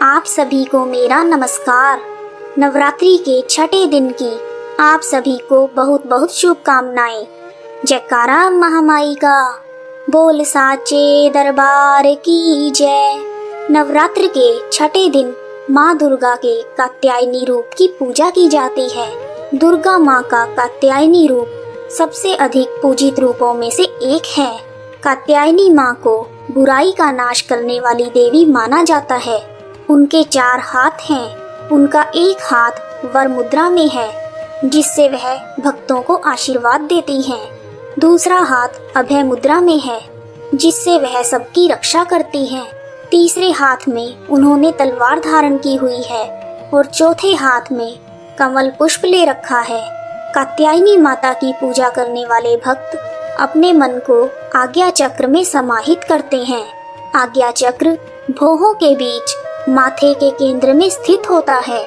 आप सभी को मेरा नमस्कार। नवरात्रि के छठे दिन की आप सभी को बहुत बहुत शुभकामनाएं। जयकारा महामाई का, बोल साचे दरबार की जय। नवरात्र के छठे दिन माँ दुर्गा के कात्यायनी रूप की पूजा की जाती है। दुर्गा माँ का कात्यायनी रूप सबसे अधिक पूजित रूपों में से एक है। कात्यायनी माँ को बुराई का नाश करने वाली देवी माना जाता है। उनके 4 हाथ हैं। उनका एक हाथ वर मुद्रा में है, जिससे वह भक्तों को आशीर्वाद देती हैं। दूसरा हाथ अभय मुद्रा में है, जिससे वह सबकी रक्षा करती हैं। तीसरे हाथ में उन्होंने तलवार धारण की हुई है और चौथे हाथ में कमल पुष्प ले रखा है। कात्यायनी माता की पूजा करने वाले भक्त अपने मन को आज्ञा चक्र में समाहित करते हैं। आज्ञा चक्र भौहों के बीच माथे के केंद्र में स्थित होता है।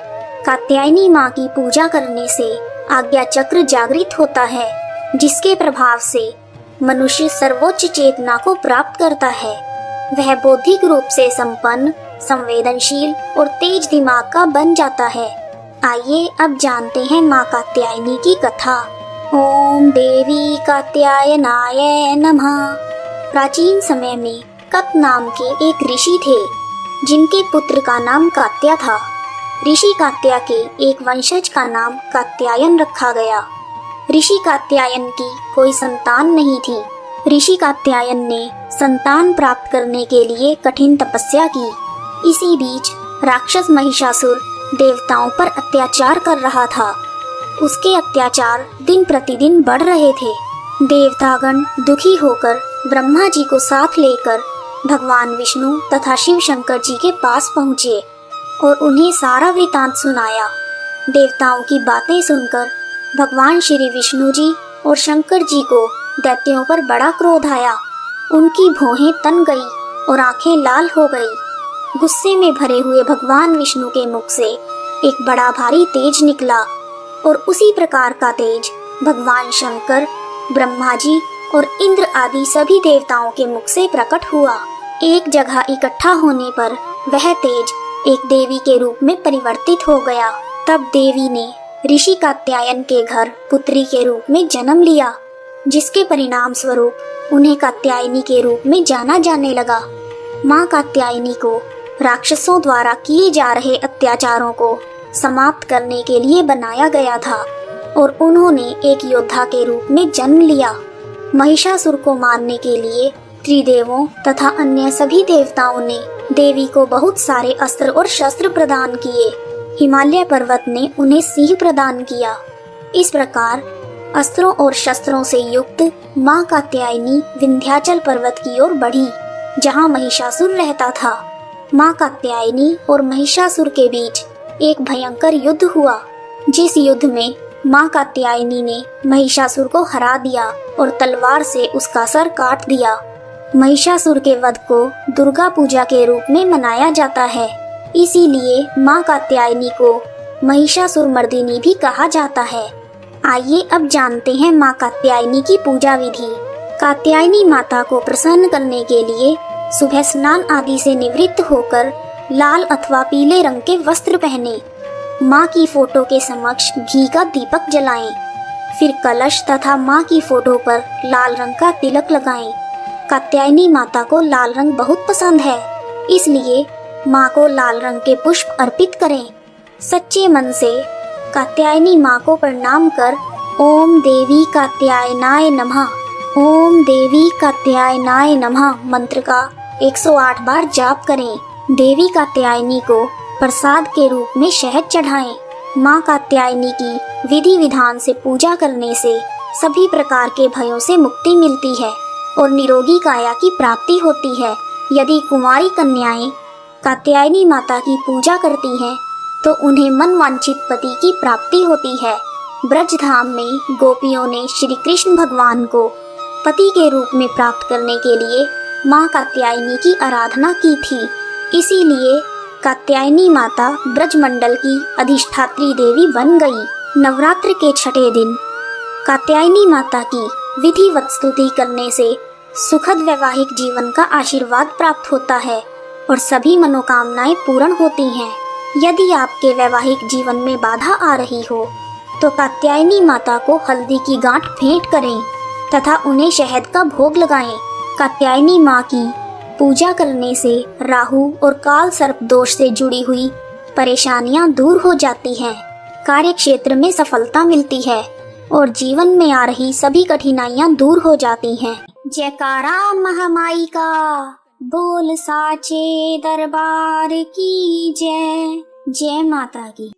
कात्यायनी माँ की पूजा करने से आज्ञा चक्र जागृत होता है, जिसके प्रभाव से मनुष्य सर्वोच्च चेतना को प्राप्त करता है। वह बौद्धिक रूप से संपन्न, संवेदनशील और तेज दिमाग का बन जाता है। आइए अब जानते हैं माँ कात्यायनी की कथा। ओम देवी कात्यायनाय नमः। प्राचीन समय में कत नाम के एक ऋषि थे, जिनके पुत्र का नाम कात्या था। ऋषि कात्या के एक वंशज का नाम कात्यायन रखा गया। ऋषि कात्यायन की कोई संतान नहीं थी। ऋषि कात्यायन ने संतान प्राप्त करने के लिए कठिन तपस्या की। इसी बीच राक्षस महिषासुर देवताओं पर अत्याचार कर रहा था। उसके अत्याचार दिन प्रतिदिन बढ़ रहे थे। देवतागण दुखी होकर ब्रह्मा जी को साथ लेकर भगवान विष्णु तथा शिव शंकर जी के पास पहुँचे और उन्हें सारा वृतांत सुनाया। देवताओं की बातें सुनकर भगवान श्री विष्णु जी और शंकर जी को दैत्यों पर बड़ा क्रोध आया। उनकी भौहें तन गई और आंखें लाल हो गई। गुस्से में भरे हुए भगवान विष्णु के मुख से एक बड़ा भारी तेज निकला और उसी प्रकार का तेज भगवान शंकर, ब्रह्मा जी और इंद्र आदि सभी देवताओं के मुख से प्रकट हुआ। एक जगह इकट्ठा होने पर वह तेज एक देवी के रूप में परिवर्तित हो गया। तब देवी ने ऋषि कात्यायन के घर पुत्री के रूप में जन्म लिया, जिसके परिणाम स्वरूप उन्हें कात्यायनी के रूप में जाना जाने लगा। माँ कात्यायनी को राक्षसों द्वारा किए जा रहे अत्याचारों को समाप्त करने के लिए बनाया गया था और उन्होंने एक योद्धा के रूप में जन्म लिया। महिषासुर को मारने के लिए त्रिदेवों तथा अन्य सभी देवताओं ने देवी को बहुत सारे अस्त्र और शस्त्र प्रदान किए। हिमालय पर्वत ने उन्हें सिंह प्रदान किया। इस प्रकार अस्त्रों और शस्त्रों से युक्त माँ कात्यायनी विंध्याचल पर्वत की ओर बढ़ी, जहाँ महिषासुर रहता था। माँ कात्यायनी और महिषासुर के बीच एक भयंकर युद्ध हुआ, जिस युद्ध में माँ कात्यायनी ने महिषासुर को हरा दिया और तलवार से उसका सर काट दिया। महिषासुर के वध को दुर्गा पूजा के रूप में मनाया जाता है। इसीलिए माँ कात्यायनी को महिषासुर मर्दिनी भी कहा जाता है। आइए अब जानते हैं माँ कात्यायनी की पूजा विधि। कात्यायनी माता को प्रसन्न करने के लिए सुबह स्नान आदि से निवृत्त होकर लाल अथवा पीले रंग के वस्त्र पहने। माँ की फोटो के समक्ष घी का दीपक जलाएं। फिर कलश तथा माँ की फोटो पर लाल रंग का तिलक लगाएं। कात्यायनी माता को लाल रंग बहुत पसंद है, इसलिए माँ को लाल रंग के पुष्प अर्पित करें। सच्चे मन से कात्यायनी माँ को प्रणाम कर ओम देवी कात्यायनाय नमः, ओम देवी कात्यायनाय नमः मंत्र का 108 बार जाप करें। देवी कात्यायनी को प्रसाद के रूप में शहद चढ़ाएं। माँ कात्यायनी की विधि विधान से पूजा करने से सभी प्रकार के भयों से मुक्ति मिलती है और निरोगी काया की प्राप्ति होती है। यदि कुंवारी कन्याएं कात्यायनी माता की पूजा करती हैं, तो उन्हें मनवांछित पति की प्राप्ति होती है। ब्रज धाम में गोपियों ने श्री कृष्ण भगवान को पति के रूप में प्राप्त करने के लिए माँ कात्यायनी की आराधना की थी। इसीलिए कात्यायनी माता ब्रजमंडल की अधिष्ठात्री देवी बन गई। नवरात्र के छठे दिन कात्यायनी माता की विधिवत स्तुति करने से सुखद वैवाहिक जीवन का आशीर्वाद प्राप्त होता है और सभी मनोकामनाएं पूर्ण होती हैं। यदि आपके वैवाहिक जीवन में बाधा आ रही हो तो कात्यायनी माता को हल्दी की गांठ भेंट करें तथा उन्हें शहद का भोग लगाएं। कात्यायनी माँ की पूजा करने से राहु और काल सर्प दोष से जुड़ी हुई परेशानियां दूर हो जाती हैं, कार्य क्षेत्र में सफलता मिलती है और जीवन में आ रही सभी कठिनाइयां दूर हो जाती हैं। जयकारा महामाई का, बोल साचे दरबार की जय। जय माता की।